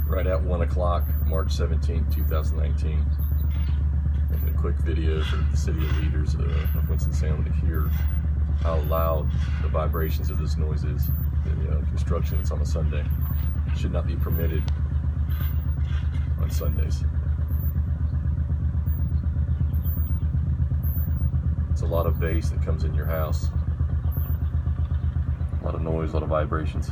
right at 1 o'clock, March 17th, 2019. Making a quick video for the city leaders of Winston Salem to hear how loud the vibrations of this noise is. The construction that's on a Sunday should not be permitted on Sundays. It's a lot of bass that comes in your house. A lot of noise, a lot of vibrations.